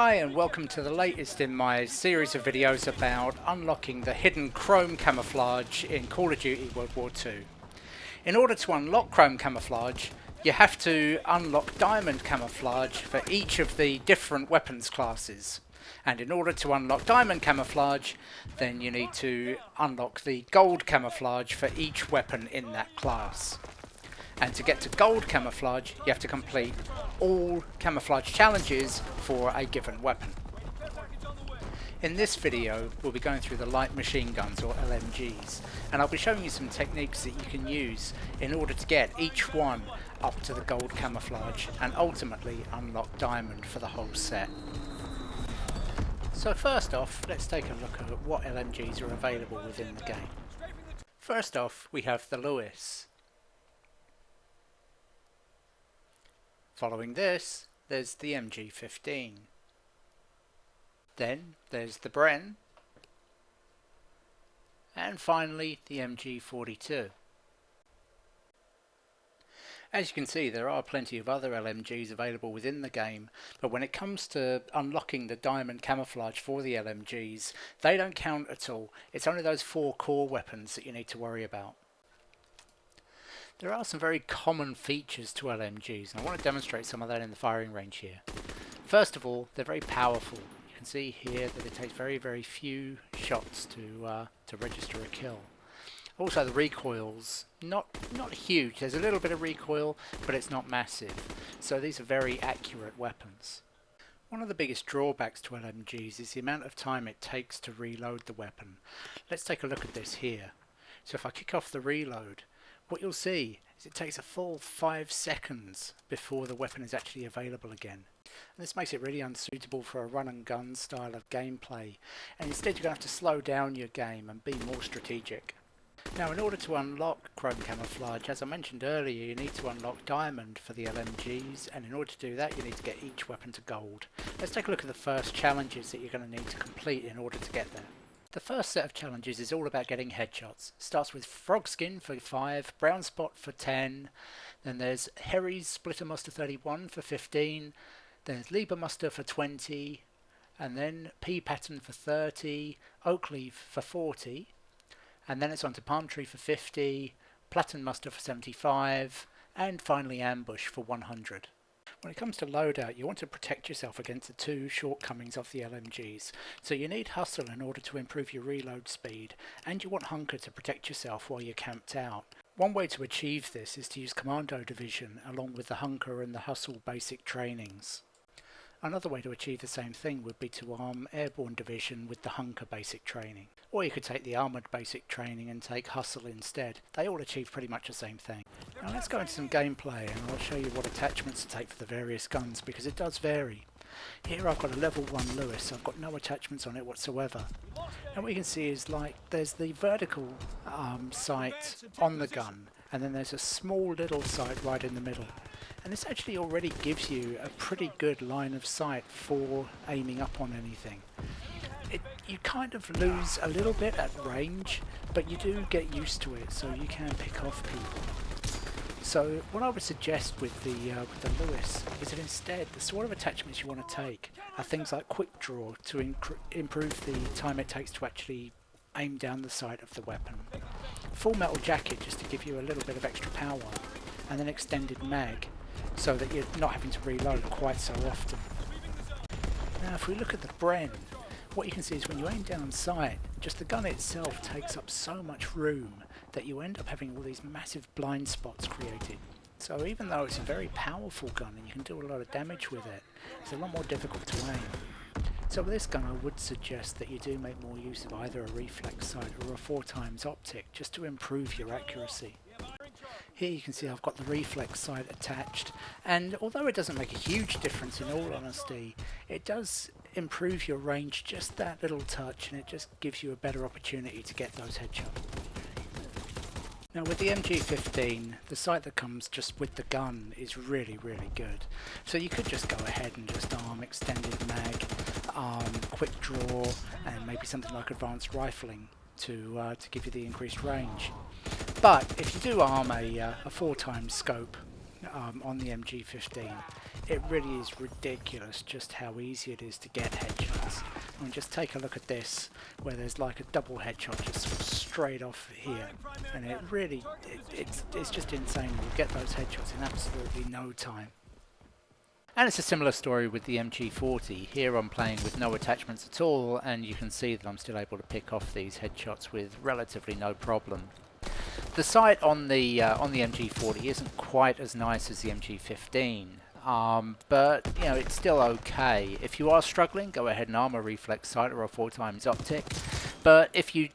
Hi and welcome to the latest in my series of videos about unlocking the hidden chrome camouflage in Call of Duty WWII. In order to unlock chrome camouflage, you have to unlock diamond camouflage for each of the different weapons classes. And in order to unlock diamond camouflage, then you need to unlock the gold camouflage for each weapon in that class. And to get to gold camouflage, you have to complete all camouflage challenges for a given weapon. In this video, we'll be going through the light machine guns, or LMGs, and I'll be showing you some techniques that you can use in order to get each one up to the gold camouflage and ultimately unlock diamond for the whole set. So first off, let's take a look at what LMGs are available within the game. First off, we have the Lewis. Following this, there's the MG15. Then there's the Bren. And finally the MG42. As you can see, there are plenty of other LMGs available within the game, but when it comes to unlocking the diamond camouflage for the LMGs, they don't count at all. It's only those 4 core weapons that you need to worry about. There are some very common features to LMGs, and I want to demonstrate some of that in the firing range here. First of all, they're very powerful. You can see here that it takes very few shots to register a kill. Also, the recoil's not huge. There's a little bit of recoil, but it's not massive. So these are very accurate weapons. One of the biggest drawbacks to LMGs is the amount of time it takes to reload the weapon. Let's take a look at this here. So if I kick off the reload, what you'll see is it takes a full 5 seconds before the weapon is actually available again. And this makes it really unsuitable for a run and gun style of gameplay, and instead you're going to have to slow down your game and be more strategic. Now, in order to unlock chrome camouflage, as I mentioned earlier, you need to unlock diamond for the LMGs, and in order to do that you need to get each weapon to gold. Let's take a look at the first challenges that you're going to need to complete in order to get there. The first set of challenges is all about getting headshots. It starts with frog skin for 5, brown spot for 10, then there's Harry's splitter muster 31 for 15, there's Lieber muster for 20, and then P pattern for 30, oak leaf for 40, and then it's on to palm tree for 50, platinum muster for 75, and finally ambush for 100. When it comes to loadout, you want to protect yourself against the 2 shortcomings of the LMGs. So you need hustle in order to improve your reload speed, and you want hunker to protect yourself while you're camped out. One way to achieve this is to use commando division along with the hunker and the hustle basic trainings. Another way to achieve the same thing would be to arm airborne division with the hunker basic training. Or you could take the armoured basic training and take hustle instead. They all achieve pretty much the same thing. Now let's go into some gameplay and I'll show you what attachments to take for the various guns, because it does vary. Here I've got a level 1 Lewis, I've got no attachments on it whatsoever. And what you can see is there's the vertical sight on the gun, and then there's a small little sight right in the middle. And this actually already gives you a pretty good line of sight for aiming up on anything. You kind of lose a little bit at range, but you do get used to it, so you can pick off people. So what I would suggest with the Lewis is that instead the sort of attachments you want to take are things like quick draw to improve the time it takes to actually aim down the sight of the weapon, full metal jacket just to give you a little bit of extra power, and then extended mag so that you're not having to reload quite so often. Now if we look at the Bren, what you can see is when you aim down sight, just the gun itself takes up so much room that you end up having all these massive blind spots created. So even though it's a very powerful gun and you can do a lot of damage with it, it's a lot more difficult to aim. So with this gun I would suggest that you do make more use of either a reflex sight or a 4x optic just to improve your accuracy. Here you can see I've got the reflex sight attached, and although it doesn't make a huge difference in all honesty, it does improve your range just that little touch, and it just gives you a better opportunity to get those headshots. Now with the MG15, the sight that comes just with the gun is really good. So you could just go ahead and just arm extended mag, quick draw, and maybe something like advanced rifling to give you the increased range. But if you do arm a 4x scope, on the MG15. It really is ridiculous just how easy it is to get headshots. I mean, just take a look at this, where there's like a double headshot just sort of straight off here, and it really, it's just insane. You'll get those headshots in absolutely no time. And it's a similar story with the MG40. Here I'm playing with no attachments at all, and you can see that I'm still able to pick off these headshots with relatively no problem. The sight on the MG40 isn't quite as nice as the MG15, but you know, it's still okay. If you are struggling, go ahead and armor reflex sight or a 4x optic. But if you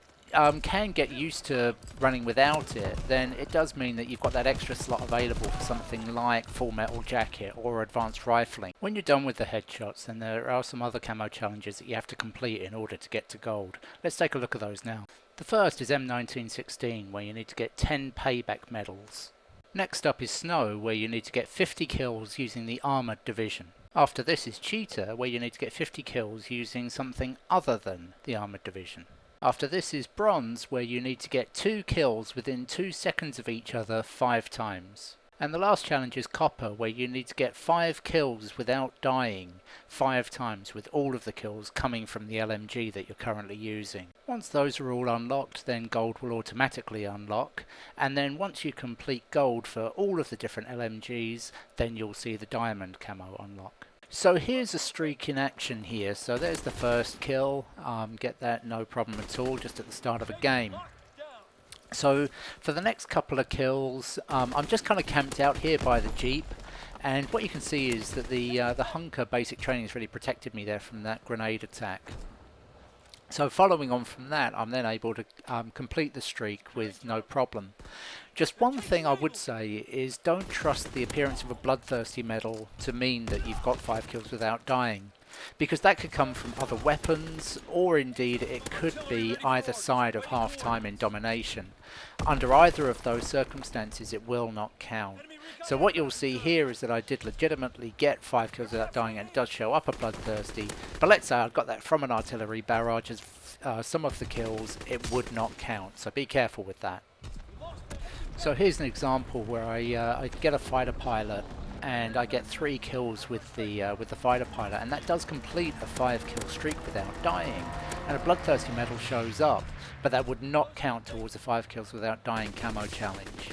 can get used to running without it, then it does mean that you've got that extra slot available for something like full metal jacket or advanced rifling. When you're done with the headshots, then there are some other camo challenges that you have to complete in order to get to gold. Let's take a look at those now. The first is M1916, where you need to get 10 payback medals. Next up is Snow, where you need to get 50 kills using the Armoured Division. After this is Cheetah, where you need to get 50 kills using something other than the Armoured Division. After this is Bronze, where you need to get 2 kills within 2 seconds of each other 5 times. And the last challenge is Copper, where you need to get 5 kills without dying 5 times, with all of the kills coming from the LMG that you're currently using. Once those are all unlocked, then gold will automatically unlock, and then once you complete gold for all of the different LMGs, then you'll see the diamond camo unlock. So here's a streak in action here. So there's the first kill, get that no problem at all, just at the start of a game. So for the next couple of kills, I'm just kind of camped out here by the Jeep, and what you can see is that the Hunker basic training has really protected me there from that grenade attack. So following on from that, I'm then able to complete the streak with no problem. Just one thing I would say is don't trust the appearance of a bloodthirsty medal to mean that you've got 5 kills without dying, because that could come from other weapons, or indeed it could be either side of half time in domination. Under either of those circumstances it will not count. So what you'll see here is that I did legitimately get 5 kills without dying, and it does show up a bloodthirsty, but let's say I got that from an artillery barrage as some of the kills, it would not count, so be careful with that. So here's an example where I get a fighter pilot and I get 3 kills with the fighter pilot, and that does complete a 5 kill streak without dying, and a bloodthirsty medal shows up, but that would not count towards a 5 kills without dying camo challenge.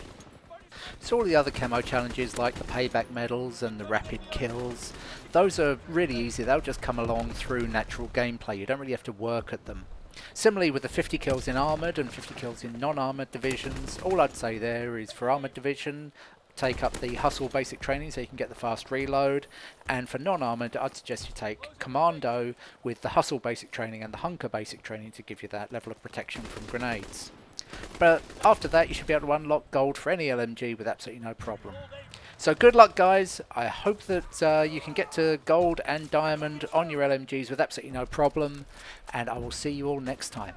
So all the other camo challenges like the payback medals and the rapid kills, those are really easy. They'll just come along through natural gameplay. You don't really have to work at them. Similarly with the 50 kills in armoured and 50 kills in non-armoured divisions, all I'd say there is for armoured division, take up the hustle basic training so you can get the fast reload, and for non-armoured I'd suggest you take commando with the hustle basic training and the hunker basic training to give you that level of protection from grenades. But after that you should be able to unlock gold for any LMG with absolutely no problem. So good luck guys, I hope that you can get to gold and diamond on your LMGs with absolutely no problem, and I will see you all next time.